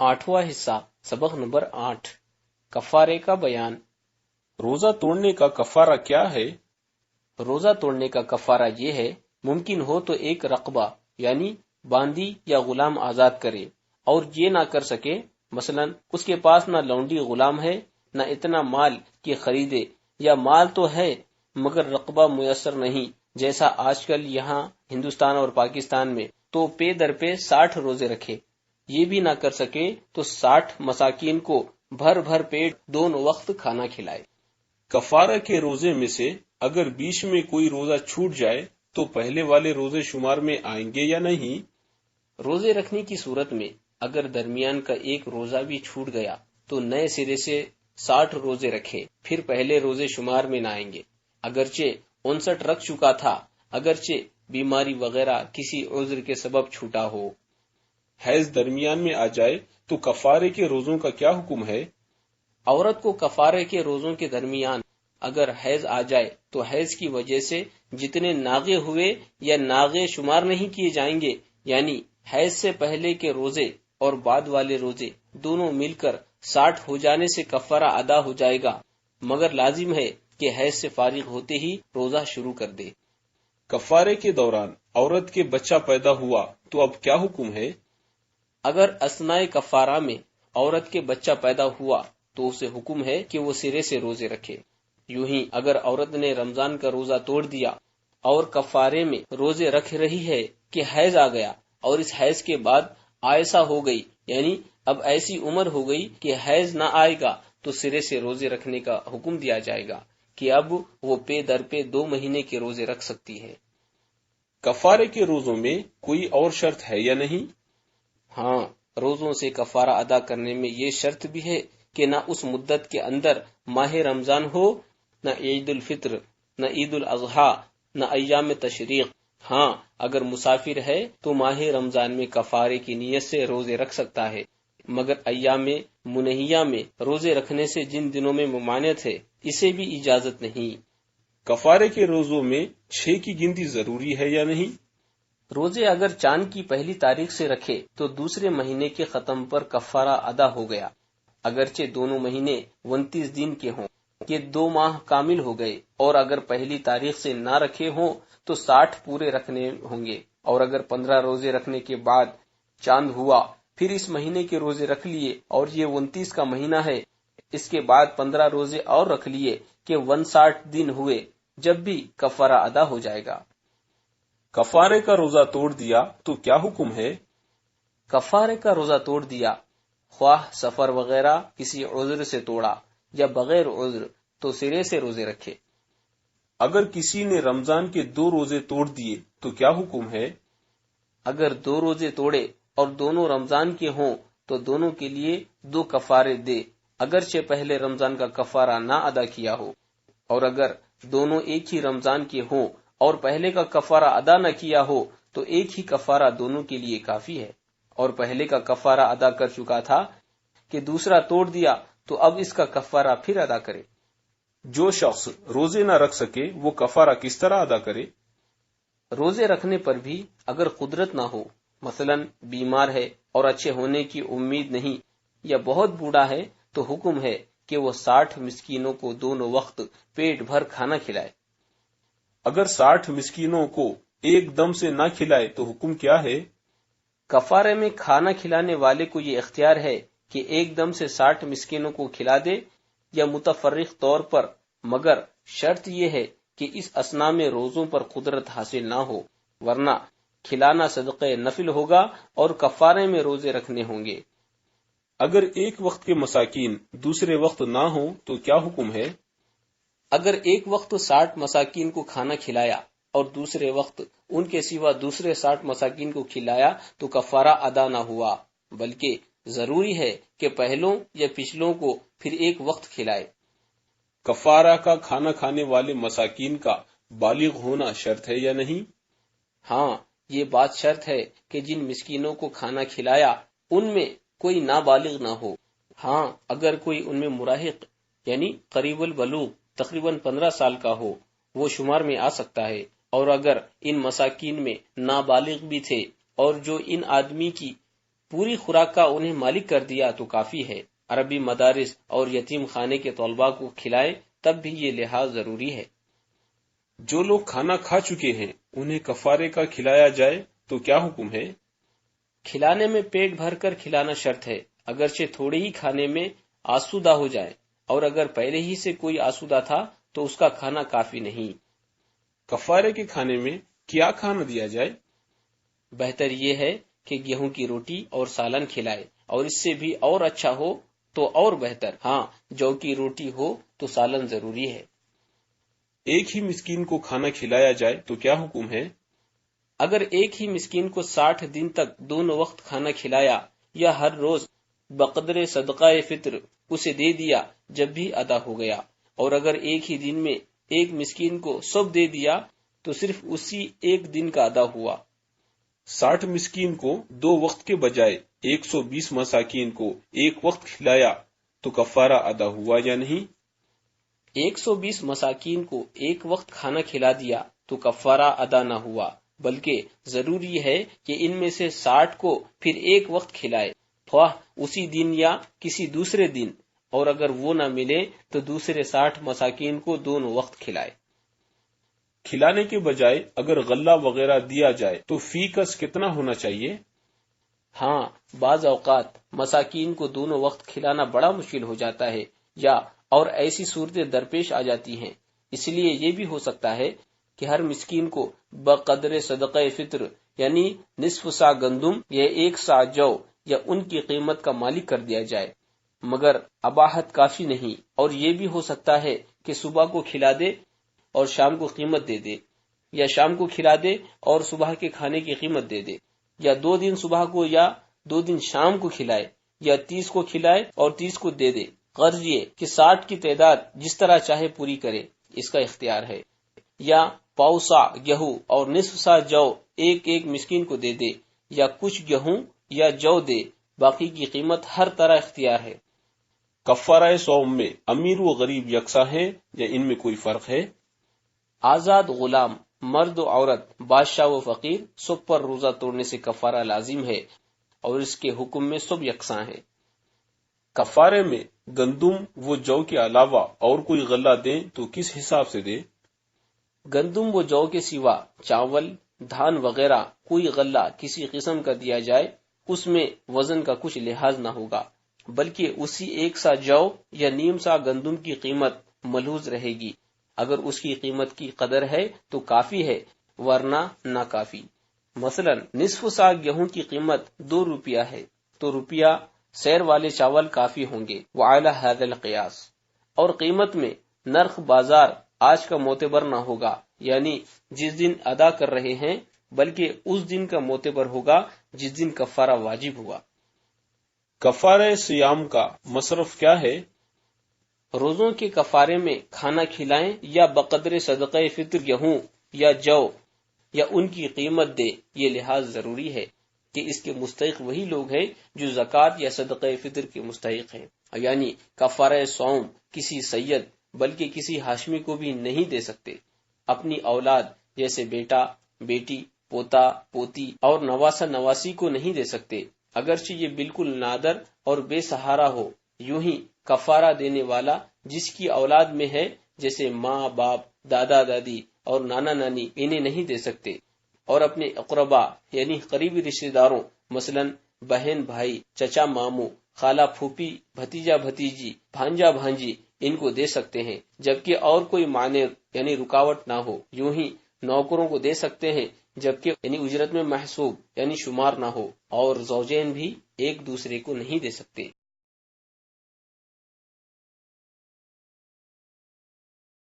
آٹھواں حصہ سبق نمبر 8 کفارے کا بیان۔ روزہ توڑنے کا کفارہ کیا ہے؟ روزہ توڑنے کا کفارہ یہ ہے، ممکن ہو تو ایک رقبہ یعنی باندی یا غلام آزاد کرے، اور یہ نہ کر سکے، مثلا اس کے پاس نہ لونڈی غلام ہے نہ اتنا مال کہ خریدے، یا مال تو ہے مگر رقبہ میسر نہیں، جیسا آج کل یہاں ہندوستان اور پاکستان میں، تو پے در پے 60 روزے رکھے۔ یہ بھی نہ کر سکے تو 60 مساکین کو بھر بھر پیٹ دونوں وقت کھانا کھلائے۔ کفارہ کے روزے میں سے اگر بیچ میں کوئی روزہ چھوٹ جائے تو پہلے والے روزے شمار میں آئیں گے یا نہیں؟ روزے رکھنے کی صورت میں اگر درمیان کا ایک روزہ بھی چھوٹ گیا تو نئے سرے سے 60 روزے رکھے، پھر پہلے روزے شمار میں نہ آئیں گے، اگرچہ 59 رکھ چکا تھا، اگرچہ بیماری وغیرہ کسی عذر کے سبب چھوٹا ہو۔ حیض درمیان میں آ جائے تو کفارے کے روزوں کا کیا حکم ہے؟ عورت کو کفارے کے روزوں کے درمیان اگر حیض آ جائے تو حیض کی وجہ سے جتنے ناغے ہوئے یا ناغے شمار نہیں کیے جائیں گے، یعنی حیض سے پہلے کے روزے اور بعد والے روزے دونوں مل کر 60 ہو جانے سے کفارہ ادا ہو جائے گا، مگر لازم ہے کہ حیض سے فارغ ہوتے ہی روزہ شروع کر دے۔ کفارے کے دوران عورت کے بچہ پیدا ہوا تو اب کیا حکم ہے؟ اگر اثناء کفارہ میں عورت کے بچہ پیدا ہوا تو اسے حکم ہے کہ وہ سرے سے روزے رکھے۔ یوں ہی اگر عورت نے رمضان کا روزہ توڑ دیا اور کفارے میں روزے رکھ رہی ہے کہ حیض آ گیا، اور اس حیض کے بعد آئسہ ہو گئی، یعنی اب ایسی عمر ہو گئی کہ حیض نہ آئے گا، تو سرے سے روزے رکھنے کا حکم دیا جائے گا کہ اب وہ پے در پے 2 مہینے کے روزے رکھ سکتی ہے۔ کفارے کے روزوں میں کوئی اور شرط ہے یا نہیں؟ ہاں، روزوں سے کفارہ ادا کرنے میں یہ شرط بھی ہے کہ نہ اس مدت کے اندر ماہ رمضان ہو، نہ عید الفطر، نہ عید الاضحیٰ، نہ ایام تشریق۔ ہاں، اگر مسافر ہے تو ماہ رمضان میں کفارے کی نیت سے روزے رکھ سکتا ہے، مگر ایام منہیہ میں روزے رکھنے سے جن دنوں میں ممانعت ہے اسے بھی اجازت نہیں۔ کفارے کے روزوں میں 6 کی گنتی ضروری ہے یا نہیں؟ روزے اگر چاند کی پہلی تاریخ سے رکھے تو دوسرے مہینے کے ختم پر کفارہ ادا ہو گیا، اگرچہ دونوں مہینے 29 دن کے ہوں، یہ 2 ماہ کامل ہو گئے، اور اگر پہلی تاریخ سے نہ رکھے ہوں تو 60 پورے رکھنے ہوں گے، اور اگر 15 روزے رکھنے کے بعد چاند ہوا پھر اس مہینے کے روزے رکھ لیے اور یہ 29 کا مہینہ ہے، اس کے بعد 15 روزے اور رکھ لیے کہ 59 دن ہوئے، جب بھی کفارہ ادا ہو جائے گا۔ کفارے کا روزہ توڑ دیا تو کیا حکم ہے؟ کفارے کا روزہ توڑ دیا، خواہ سفر وغیرہ کسی عذر سے توڑا یا بغیر عذر، تو سرے سے روزے رکھے۔ اگر کسی نے رمضان کے 2 روزے توڑ دیے تو کیا حکم ہے؟ اگر 2 روزے توڑے اور دونوں رمضان کے ہوں تو دونوں کے لیے 2 کفارے دے، اگرچہ پہلے رمضان کا کفارہ نہ ادا کیا ہو، اور اگر دونوں ایک ہی رمضان کے ہوں اور پہلے کا کفارہ ادا نہ کیا ہو تو ایک ہی کفارہ دونوں کے لیے کافی ہے، اور پہلے کا کفارہ ادا کر چکا تھا کہ دوسرا توڑ دیا تو اب اس کا کفارہ پھر ادا کرے۔ جو شخص روزے نہ رکھ سکے وہ کفارہ کس طرح ادا کرے؟ روزے رکھنے پر بھی اگر قدرت نہ ہو، مثلا بیمار ہے اور اچھے ہونے کی امید نہیں، یا بہت بوڑھا ہے، تو حکم ہے کہ وہ 60 مسکینوں کو دونوں وقت پیٹ بھر کھانا کھلائے۔ اگر 60 مسکینوں کو ایک دم سے نہ کھلائے تو حکم کیا ہے؟ کفارے میں کھانا کھلانے والے کو یہ اختیار ہے کہ ایک دم سے 60 مسکینوں کو کھلا دے یا متفرق طور پر، مگر شرط یہ ہے کہ اس اثناء میں روزوں پر قدرت حاصل نہ ہو، ورنہ کھلانا صدقہ نفل ہوگا اور کفارے میں روزے رکھنے ہوں گے۔ اگر ایک وقت کے مساکین دوسرے وقت نہ ہوں تو کیا حکم ہے؟ اگر ایک وقت 60 مساکین کو کھانا کھلایا اور دوسرے وقت ان کے سوا دوسرے 60 مساکین کو کھلایا تو کفارہ ادا نہ ہوا، بلکہ ضروری ہے کہ پہلوں یا پچھلوں کو پھر ایک وقت کھلائے۔ کفارہ کا کھانا کھانے والے مساکین کا بالغ ہونا شرط ہے یا نہیں؟ ہاں، یہ بات شرط ہے کہ جن مسکینوں کو کھانا کھلایا ان میں کوئی نابالغ نہ ہو۔ ہاں، اگر کوئی ان میں مراہق یعنی قریب البلوغ تقریباً 15 سال کا ہو وہ شمار میں آ سکتا ہے، اور اگر ان مساکین میں نابالغ بھی تھے اور جو ان آدمی کی پوری خوراک کا انہیں مالک کر دیا تو کافی ہے۔ عربی مدارس اور یتیم خانے کے طلباء کو کھلائے تب بھی یہ لحاظ ضروری ہے۔ جو لوگ کھانا کھا چکے ہیں انہیں کفارے کا کھلایا جائے تو کیا حکم ہے؟ کھلانے میں پیٹ بھر کر کھلانا شرط ہے، اگرچہ تھوڑے ہی کھانے میں آسودہ ہو جائے، اور اگر پہلے ہی سے کوئی آسودہ تھا تو اس کا کھانا کافی نہیں۔ کفارے کے کھانے میں کیا کھانا دیا جائے؟ بہتر یہ ہے کہ گیہوں کی روٹی اور سالن کھلائے، اور اس سے بھی اور اچھا ہو تو اور بہتر، ہاں جو کی روٹی ہو تو سالن ضروری ہے۔ ایک ہی مسکین کو کھانا کھلایا جائے تو کیا حکم ہے؟ اگر ایک ہی مسکین کو 60 دن تک دونوں وقت کھانا کھلایا یا ہر روز بقدر صدقہ فطر اسے دے دیا جب بھی ادا ہو گیا، اور اگر ایک ہی دن میں ایک مسکین کو سب دے دیا تو صرف اسی ایک دن کا ادا ہوا۔ 60 مسکین کو 2 وقت کے بجائے 120 مساکین کو ایک وقت کھلایا تو کفارہ ادا ہوا یا نہیں؟ 120 مساکین کو ایک وقت کھانا کھلا دیا تو کفارہ ادا نہ ہوا، بلکہ ضروری ہے کہ ان میں سے 60 کو پھر ایک وقت کھلائے، خواہ اسی دن یا کسی دوسرے دن، اور اگر وہ نہ ملے تو دوسرے 60 مساکین کو دونوں وقت کھلائے۔ کھلانے کے بجائے اگر غلہ وغیرہ دیا جائے تو فی کس کتنا ہونا چاہیے؟ ہاں، بعض اوقات مساکین کو دونوں وقت کھلانا بڑا مشکل ہو جاتا ہے، یا اور ایسی صورتیں درپیش آ جاتی ہیں، اس لیے یہ بھی ہو سکتا ہے کہ ہر مسکین کو بقدر صدقہ فطر یعنی نصف سا گندم یا 1 سا جو یا ان کی قیمت کا مالک کر دیا جائے، مگر اباحت کافی نہیں، اور یہ بھی ہو سکتا ہے کہ صبح کو کھلا دے اور شام کو قیمت دے دے، یا شام کو کھلا دے اور صبح کے کھانے کی قیمت دے دے، یا 2 دن صبح کو یا 2 دن شام کو کھلائے، یا 30 کو کھلائے اور 30 کو دے دے۔ غرض یہ کہ 60 کی تعداد جس طرح چاہے پوری کرے، اس کا اختیار ہے، یا پاؤ سا گیہوں اور نصف سا جو ایک ایک مسکین کو دے دے، یا کچھ گیہوں یا جو دے، باقی کی قیمت ہر طرح اختیار ہے۔ کفارہ صوم میں امیر و غریب یکساں ہیں یا ان میں کوئی فرق ہے؟ آزاد غلام، مرد و عورت، بادشاہ و فقیر سب پر روزہ توڑنے سے کفارہ لازم ہے، اور اس کے حکم میں سب یکساں ہیں۔ کفارے میں گندم و جو کے علاوہ اور کوئی غلہ دیں تو کس حساب سے دیں؟ گندم و جو کے سوا چاول، دھان وغیرہ کوئی غلہ کسی قسم کا دیا جائے، اس میں وزن کا کچھ لحاظ نہ ہوگا، بلکہ اسی 1 سا جو یا نیم سا گندم کی قیمت ملحوظ رہے گی۔ اگر اس کی قیمت کی قدر ہے تو کافی ہے، ورنہ ناکافی۔ مثلا نصف سا گیہوں کی قیمت 2 روپیہ ہے تو روپیہ سیر والے چاول کافی ہوں گے، وعلی ھذا القیاس۔ اور قیمت میں نرخ بازار آج کا معتبر نہ ہوگا، یعنی جس دن ادا کر رہے ہیں، بلکہ اس دن کا معتبر ہوگا جس دن کفارہ واجب ہوا۔ کفارہ صیام کا مصرف کیا ہے؟ روزوں کے کفارے میں کھانا کھلائیں یا بقدر صدقہ فطر گیہوں یا جو یا ان کی قیمت دے، یہ لحاظ ضروری ہے کہ اس کے مستحق وہی لوگ ہیں جو زکوٰۃ یا صدقہ فطر کے مستحق ہیں، یعنی کفارہ صوم کسی سید بلکہ کسی ہاشمی کو بھی نہیں دے سکتے۔ اپنی اولاد جیسے بیٹا، بیٹی، پوتا، پوتی اور نواسا نواسی کو نہیں دے سکتے، اگرچہ یہ بالکل نادر اور بے سہارا ہو۔ یوں ہی کفارہ دینے والا جس کی اولاد میں ہے، جیسے ماں باپ، دادا دادی اور نانا نانی، انہیں نہیں دے سکتے، اور اپنے اقربا یعنی قریبی رشتہ داروں مثلا بہن بھائی، چچا ماموں، خالہ پھوپھی، بھتیجا بھتیجی، بھانجا بھانجی، ان کو دے سکتے ہیں، جبکہ اور کوئی مانع یعنی رکاوٹ نہ ہو۔ یوں ہی نوکروں کو دے سکتے ہیں، جبکہ یعنی اجرت میں محسوب یعنی شمار نہ ہو، اور زوجین بھی ایک دوسرے کو نہیں دے سکتے۔